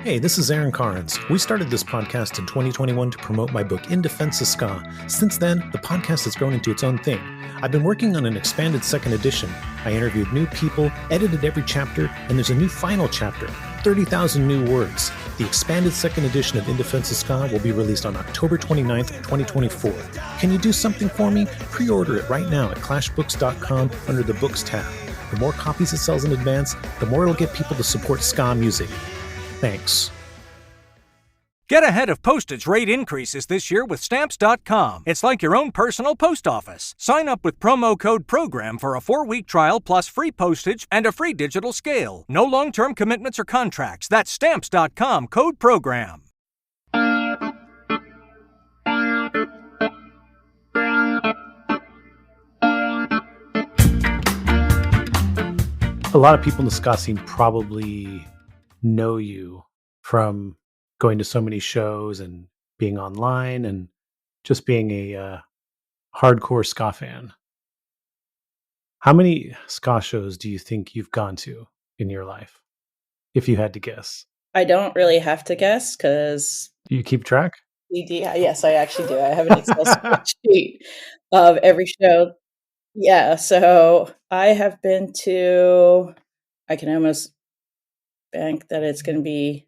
Hey, this is Aaron Carnes. We started this podcast in 2021 to promote my book, In Defense of Ska. Since then, the podcast has grown into its own thing. I've been working on an expanded second edition. I interviewed new people, edited every chapter, and there's a new final chapter, 30,000 new words. The expanded second edition of In Defense of Ska will be released on October 29th, 2024. Can you do something for me? Pre-order it right now at clashbooks.com under the Books tab. The more copies it sells in advance, the more it'll get people to support ska music. Thanks. Get ahead of postage rate increases this year with Stamps.com. It's like your own personal post office. Sign up with promo code PROGRAM for a 4-week trial plus free postage and a free digital scale. No long-term commitments or contracts. That's Stamps.com, code PROGRAM. A lot of people in the ska scene probably know you from going to so many shows and being online and just being a hardcore ska fan. How many ska shows do you think you've gone to in your life, if you had to guess? I don't really have to guess because... Do you keep track? Yes, I actually do. I have an Excel spreadsheet of every show. Yeah, so I have been to... I can almost bank that it's going to be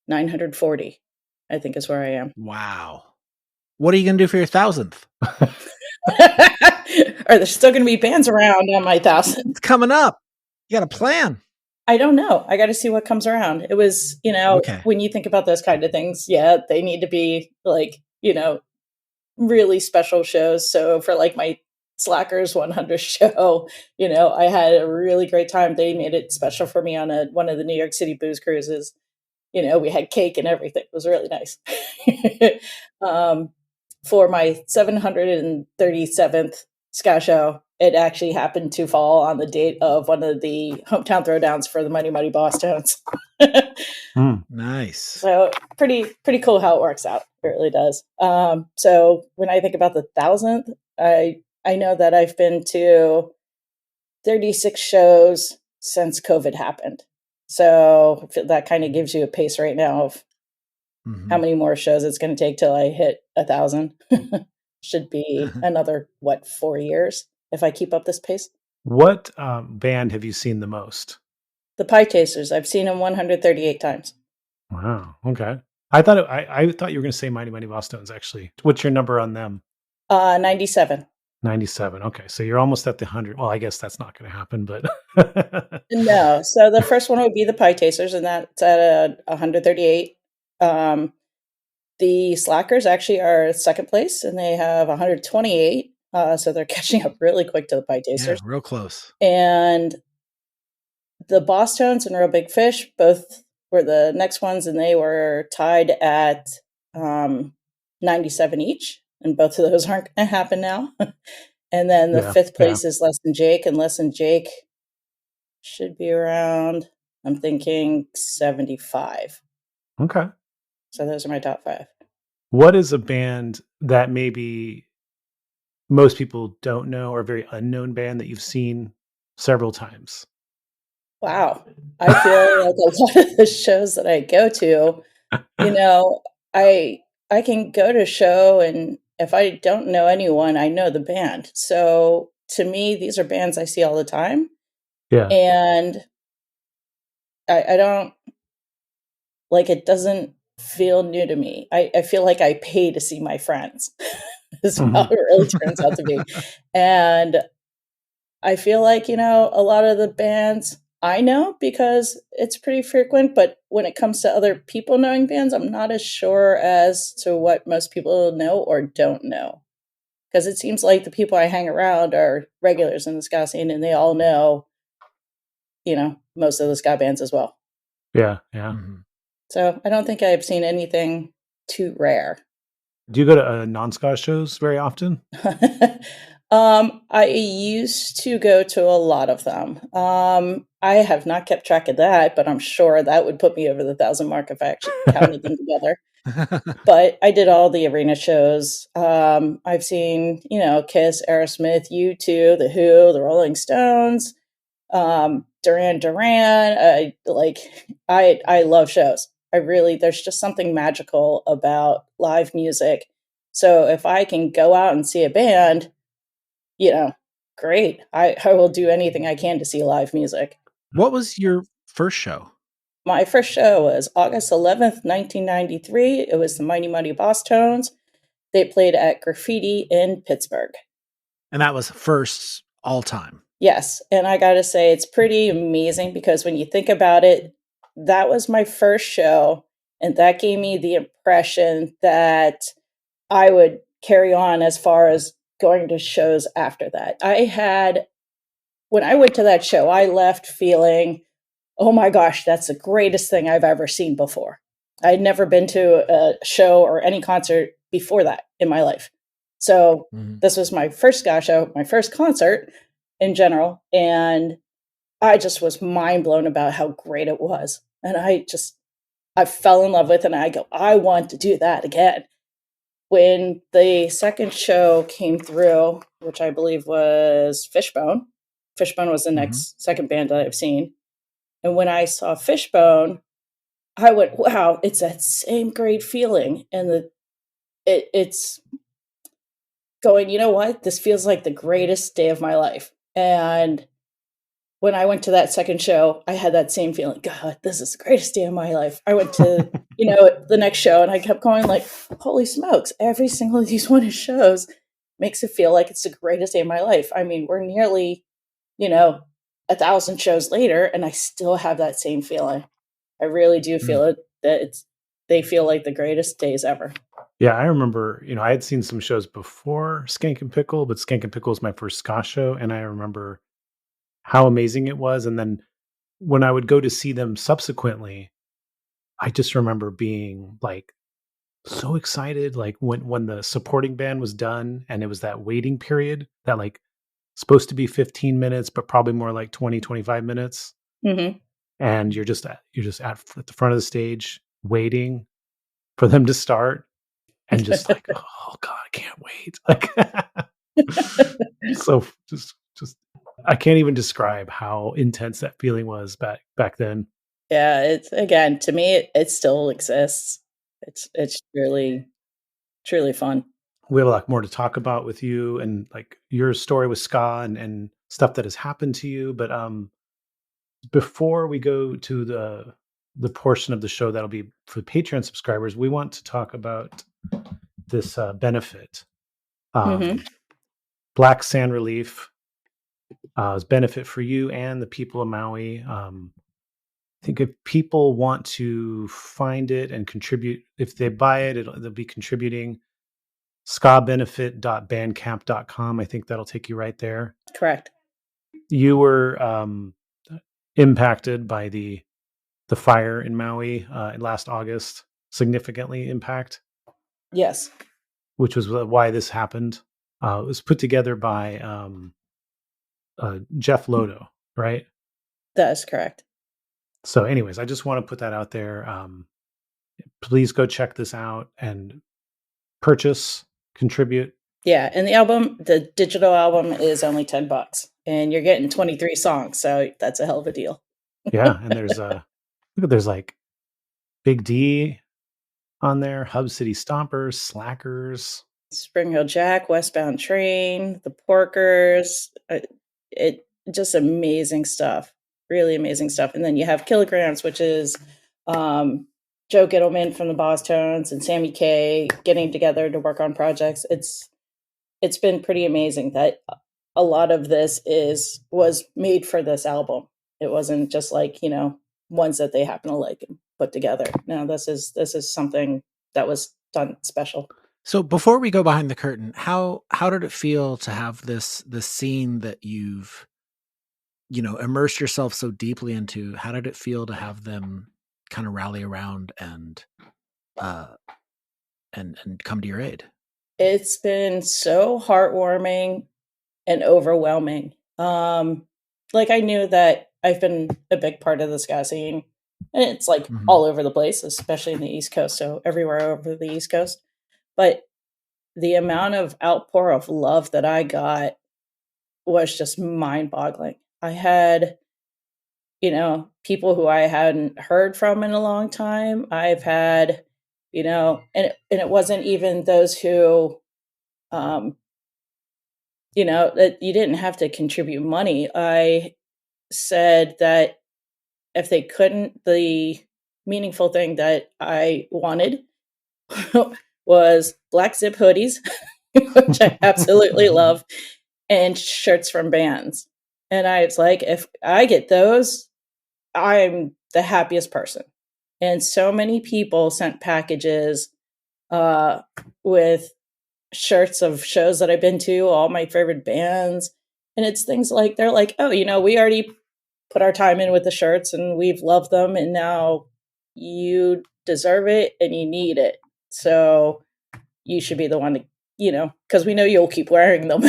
940, I think is where I am. Wow. What are you going to do for your 1,000th? Are there still going to be bands around on my 1,000th? It's coming up. You got a plan. I don't know. I got to see what comes around. It was, when you think about those kind of things, yeah, they need to be like, really special shows. So for like my Slackers 100 show, I had a really great time. They made it special for me on one of the New York City booze cruises. We had cake and everything. It was really nice. For my 737th ska show, it actually happened to fall on the date of one of the hometown throwdowns for the Mighty Mighty Bosstones. Nice. So pretty cool how it works out. It really does. So when I think about the 1,000th, I know that I've been to 36 shows since COVID happened. So that kind of gives you a pace right now of how many more shows it's going to take till I hit 1,000. Should be another, 4 years if I keep up this pace. What band have you seen the most? The Pie Tasters. I've seen them 138 times. Wow. Okay. I thought you were going to say Mighty Mighty Bosstones, actually. What's your number on them? 97. 97. Okay. So you're almost at the 100. Well, I guess that's not going to happen, but. No. So the first one would be the Pie Tasters, and that's at 138. The Slackers actually are second place, and they have 128. So they're catching up really quick to the Pie Tasters. Yeah, real close. And the Bosstones and Real Big Fish both were the next ones, and they were tied at 97 each. And both of those aren't going to happen now. And then the fifth place is Less Than Jake, and Less Than Jake should be around, I'm thinking 75. Okay. So those are my top 5. What is a band that maybe most people don't know, or a very unknown band that you've seen several times? Wow. I feel like a lot of the shows that I go to, I can go to a show, and if I don't know anyone, I know the band. So to me, these are bands I see all the time. Yeah. And I don't, it doesn't feel new to me. I feel like I pay to see my friends. Is how it really turns out to be. And I feel like, a lot of the bands I know because it's pretty frequent, but when it comes to other people knowing bands, I'm not as sure as to what most people know or don't know. Because it seems like the people I hang around are regulars in the ska scene, and they all know, most of the ska bands as well. Yeah, yeah. Mm-hmm. So I don't think I've seen anything too rare. Do you go to non-ska shows very often? I used to go to a lot of them. I have not kept track of that, but I'm sure that would put me over the 1,000 mark if I actually counted them together. But I did all the arena shows. I've seen, Kiss, Aerosmith, U2, The Who, The Rolling Stones, Dirt Duran Duran. I love shows. There's just something magical about live music. So if I can go out and see a band, great. I will do anything I can to see live music. What was your first show? My first show was August 11th, 1993. It was the Mighty Mighty Boss Tones. They played at Graffiti in Pittsburgh. And that was first all time. Yes. And I got to say, it's pretty amazing because when you think about it, that was my first show. And that gave me the impression that I would carry on as far as going to shows after that. When I went to that show, I left feeling, oh my gosh, that's the greatest thing I've ever seen before. I'd never been to a show or any concert before that in my life. So This was my first ska show, my first concert in general. And I just was mind blown about how great it was. And I fell in love with it. And I go, I want to do that again. When the second show came through, which I believe was Fishbone was the second band that I've seen. And when I saw Fishbone, I went, wow, it's that same great feeling. And it's going, you know what? This feels like the greatest day of my life. And when I went to that second show, I had that same feeling. God, this is the greatest day of my life. I went to, the next show and I kept going like, holy smokes, every single of these one shows makes it feel like it's the greatest day of my life. I mean, we're nearly, 1,000 shows later and I still have that same feeling. I really do feel it, that they feel like the greatest days ever. Yeah, I remember, I had seen some shows before Skank and Pickle, but Skank and Pickle was my first ska show, and I remember how amazing it was. And then when I would go to see them subsequently, I just remember being like so excited, like when the supporting band was done and it was that waiting period that like supposed to be 15 minutes, but probably more like 20, 25 minutes. Mm-hmm. And you're just at the front of the stage waiting for them to start. And just like, oh God, I can't wait. Like, so just I can't even describe how intense that feeling was back then. Yeah, it's, again, to me, it still exists. It's really, truly fun. We have a lot more to talk about with you and like your story with ska and stuff that has happened to you. But before we go to the portion of the show that'll be for Patreon subscribers, we want to talk about this benefit. Black Sand Relief is benefit for you and the people of Maui. I think if people want to find it and contribute, if they buy it, they'll be contributing. skabenefit.bandcamp.com. I think that'll take you right there. Correct. You were impacted by the fire in Maui last August, significantly impact. Yes. Which was why this happened. It was put together by Jeff Lodo, right? That is correct. So anyways, I just want to put that out there. Please go check this out and purchase, contribute. Yeah. And the digital album is only $10 and you're getting 23 songs. So that's a hell of a deal. Yeah. And there's like Big D on there, Hub City Stompers, Slackers, Spring Hill Jack, Westbound Train, The Porkers. It just amazing stuff. Really amazing stuff. And then you have Kilograms, which is Joe Gittleman from the Boss Tones and Sammy K getting together to work on projects. It's been pretty amazing that a lot of this was made for this album. It wasn't just like, ones that they happen to like and put together. No, this is something that was done special. So before we go behind the curtain, how did it feel to have this scene that you've immersed yourself so deeply into? How did it feel to have them kind of rally around and come to your aid? It's been so heartwarming and overwhelming. Like I knew that I've been a big part of the ska scene, and it's like all over the place, especially in the East Coast. So everywhere over the East Coast. But the amount of outpour of love that I got was just mind-boggling. I had people who I hadn't heard from in a long time. I've had, and it wasn't even those who, that you didn't have to contribute money. I said that if they couldn't, the meaningful thing that I wanted was black zip hoodies, which I absolutely love, and shirts from bands. And I was like, if I get those, I'm the happiest person. And so many people sent packages with shirts of shows that I've been to, all my favorite bands. And it's things like, they're like, oh, we already put our time in with the shirts and we've loved them. And now you deserve it and you need it. So you should be the one to, because we know you'll keep wearing them.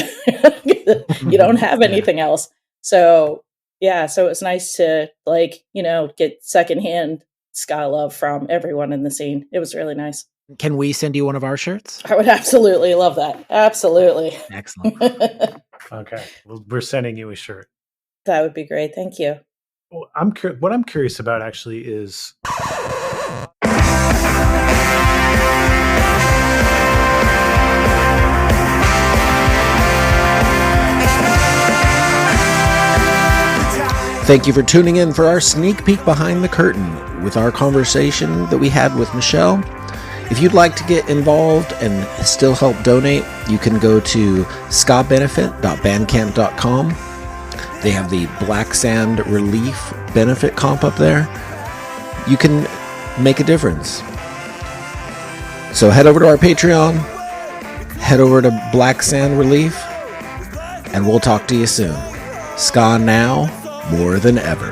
You don't have anything else. So, yeah. So it's nice to get secondhand ska love from everyone in the scene. It was really nice. Can we send you one of our shirts? I would absolutely love that. Absolutely. Excellent. Okay. Well, we're sending you a shirt. That would be great. Thank you. Well, what I'm curious about actually is Thank you for tuning in for our sneak peek behind the curtain with our conversation that we had with Michelle. If you'd like to get involved and still help donate, you can go to skabenefit.bandcamp.com. They have the Black Sand Relief benefit comp up there. You can make a difference. So head over to our Patreon, head over to Black Sand Relief, and we'll talk to you soon. Ska now, more than ever.